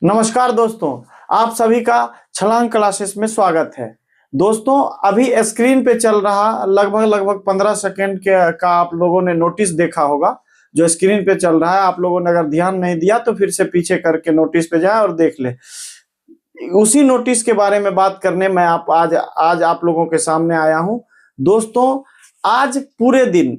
नमस्कार दोस्तों, आप सभी का छलांग क्लासेस में स्वागत है। दोस्तों, अभी स्क्रीन पे चल रहा लगभग 15 सेकंड का आप लोगों ने नोटिस देखा होगा। जो स्क्रीन पे चल रहा है, आप लोगों ने अगर ध्यान नहीं दिया तो फिर से पीछे करके नोटिस पे जाए और देख ले। उसी नोटिस के बारे में बात करने मैं आज आप लोगों के सामने आया हूं। दोस्तों, आज पूरे दिन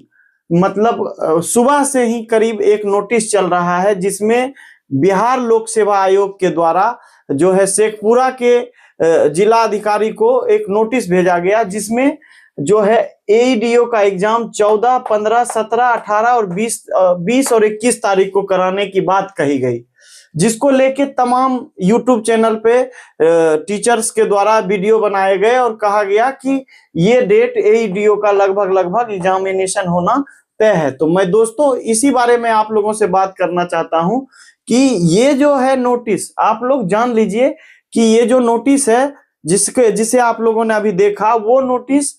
मतलब सुबह से ही करीब एक नोटिस चल रहा है जिसमें बिहार लोक सेवा आयोग के द्वारा जो है शेखपुरा के जिला अधिकारी को एक नोटिस भेजा गया, जिसमें जो है एईडीओ का एग्जाम 14, 15, 17, 18 और 20 और 21 तारीख को कराने की बात कही गई, जिसको लेके तमाम यूट्यूब चैनल पे टीचर्स के द्वारा वीडियो बनाए गए और कहा गया कि ये डेट एईडीओ का लगभग एग्जामिनेशन होना तय है। तो मैं दोस्तों इसी बारे में आप लोगों से बात करना चाहता हूं कि ये जो है नोटिस, आप लोग जान लीजिए कि ये जो नोटिस है जिसे आप लोगों ने अभी देखा, वो नोटिस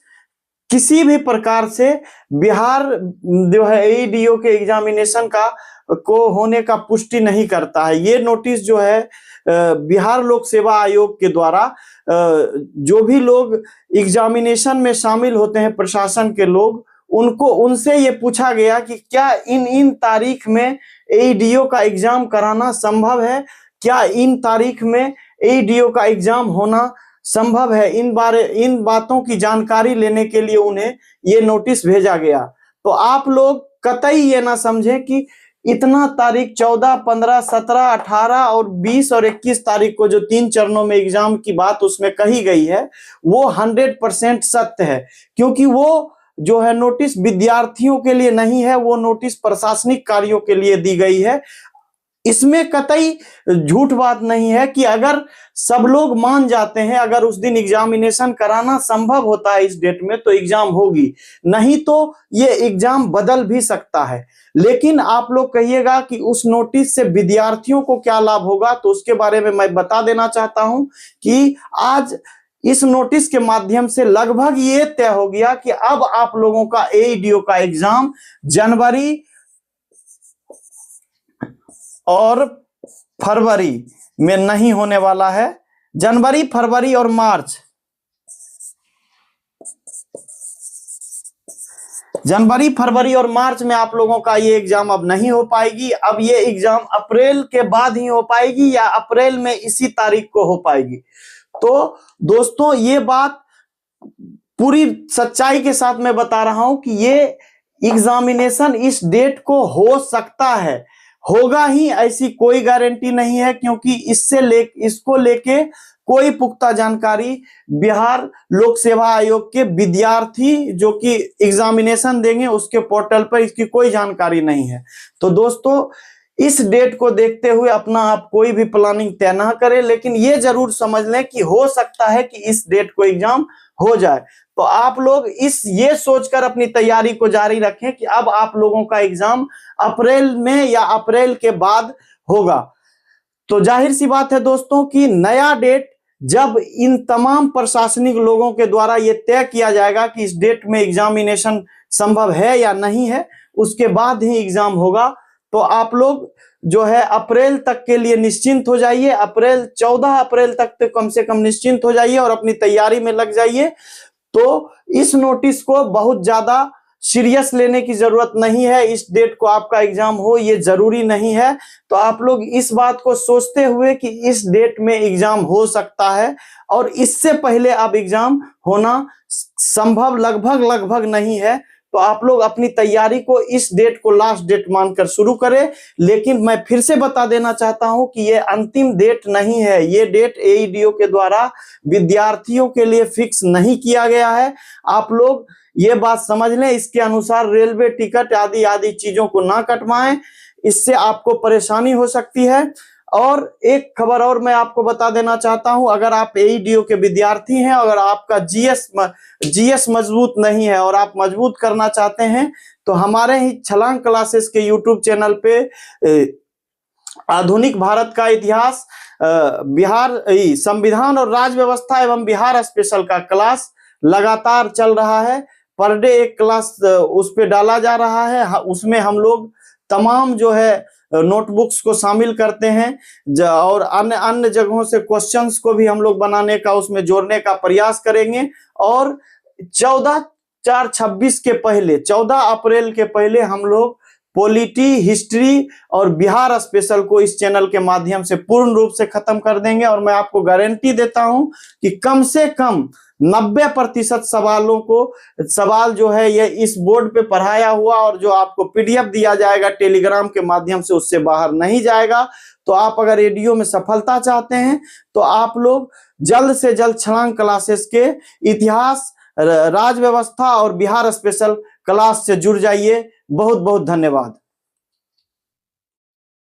किसी भी प्रकार से बिहार जो है एईडीओ के एग्जामिनेशन को होने का पुष्टि नहीं करता है। ये नोटिस जो है बिहार लोक सेवा आयोग के द्वारा जो भी लोग एग्जामिनेशन में शामिल होते हैं, प्रशासन के लोग, उनसे ये पूछा गया कि क्या इन तारीख में एईडीओ का एग्जाम कराना संभव है, क्या इन तारीख में एईडीओ का एग्जाम होना संभव है। इन बातों की जानकारी लेने के लिए उन्हें ये नोटिस भेजा गया। तो आप लोग कतई ये ना समझे कि इतना तारीख 14, 15, 17, 18 और 20 और 21 तारीख को जो 3 चरणों में एग्जाम की बात उसमें कही गई है, वो 100% सत्य है, क्योंकि वो जो है नोटिस विद्यार्थियों के लिए नहीं है, वो नोटिस प्रशासनिक कार्यों के लिए दी गई है। इसमें कतई झूठ बात नहीं है कि अगर सब लोग मान जाते हैं, अगर उस दिन एग्जामिनेशन कराना संभव होता है इस डेट में, तो एग्जाम होगी, नहीं तो ये एग्जाम बदल भी सकता है। लेकिन आप लोग कहिएगा कि उस नोटिस से विद्यार्थियों को क्या लाभ होगा, तो उसके बारे में मैं बता देना चाहता हूं कि आज इस नोटिस के माध्यम से लगभग ये तय हो गया कि अब आप लोगों का एईडीओ का एग्जाम जनवरी और फरवरी में नहीं होने वाला है। जनवरी, फरवरी और मार्च, जनवरी, फरवरी और मार्च में आप लोगों का ये एग्जाम अब नहीं हो पाएगी। अब ये एग्जाम अप्रैल के बाद ही हो पाएगी या अप्रैल में इसी तारीख को हो पाएगी। तो दोस्तों, ये बात पूरी सच्चाई के साथ मैं बता रहा हूं कि ये एग्जामिनेशन इस डेट को हो सकता है, होगा ही, ऐसी कोई गारंटी नहीं है, क्योंकि इसको लेके कोई पुख्ता जानकारी बिहार लोक सेवा आयोग के विद्यार्थी जो कि एग्जामिनेशन देंगे उसके पोर्टल पर इसकी कोई जानकारी नहीं है। तो दोस्तों, इस डेट को देखते हुए अपना आप कोई भी प्लानिंग तय ना करें, लेकिन ये जरूर समझ लें कि हो सकता है कि इस डेट को एग्जाम हो जाए। तो आप लोग ये सोचकर अपनी तैयारी को जारी रखें कि अब आप लोगों का एग्जाम अप्रैल में या अप्रैल के बाद होगा। तो जाहिर सी बात है दोस्तों कि नया डेट जब इन तमाम प्रशासनिक लोगों के द्वारा ये तय किया जाएगा कि इस डेट में एग्जामिनेशन संभव है या नहीं है, उसके बाद ही एग्जाम होगा। तो आप लोग जो है अप्रैल तक के लिए निश्चिंत हो जाइए। 14 अप्रैल तक तो कम से कम निश्चिंत हो जाइए और अपनी तैयारी में लग जाइए। तो इस नोटिस को बहुत ज्यादा सीरियस लेने की जरूरत नहीं है। इस डेट को आपका एग्जाम हो ये जरूरी नहीं है। तो आप लोग इस बात को सोचते हुए कि इस डेट में एग्जाम हो सकता है और इससे पहले अब एग्जाम होना संभव लगभग नहीं है, तो आप लोग अपनी तैयारी को इस डेट को लास्ट डेट मानकर शुरू करें। लेकिन मैं फिर से बता देना चाहता हूं कि ये अंतिम डेट नहीं है। ये डेट एईडीओ के द्वारा विद्यार्थियों के लिए फिक्स नहीं किया गया है। आप लोग ये बात समझ लें, इसके अनुसार रेलवे टिकट आदि चीजों को ना कटवाएं, इससे आपको परेशानी हो सकती है। और एक खबर और मैं आपको बता देना चाहता हूं, अगर आप एईडीओ के विद्यार्थी हैं, अगर आपका जीएस मजबूत नहीं है और आप मजबूत करना चाहते हैं, तो हमारे ही छलांग क्लासेस के यूट्यूब चैनल पे आधुनिक भारत का इतिहास, बिहार संविधान और राज्य व्यवस्था एवं बिहार स्पेशल का क्लास लगातार चल रहा है। पर डे एक क्लास उस पे डाला जा रहा है। उसमें हम लोग तमाम जो है नोटबुक्स को शामिल करते हैं और अन्य अन्य जगहों से क्वेश्चंस को भी हम लोग बनाने का, उसमें जोड़ने का प्रयास करेंगे। और 14/4/26 के पहले, 14 अप्रैल के पहले हम लोग पॉलिटी, हिस्ट्री और बिहार स्पेशल को इस चैनल के माध्यम से पूर्ण रूप से खत्म कर देंगे। और मैं आपको गारंटी देता हूं कि कम से कम 90% सवाल जो है ये इस बोर्ड पे पढ़ाया हुआ और जो आपको पीडीएफ दिया जाएगा टेलीग्राम के माध्यम से, उससे बाहर नहीं जाएगा। तो आप अगर रेडियो में सफलता चाहते हैं तो आप लोग जल्द से जल्द छलांग क्लासेस के इतिहास, राज व्यवस्था और बिहार स्पेशल क्लास से जुड़ जाइए। बहुत बहुत धन्यवाद।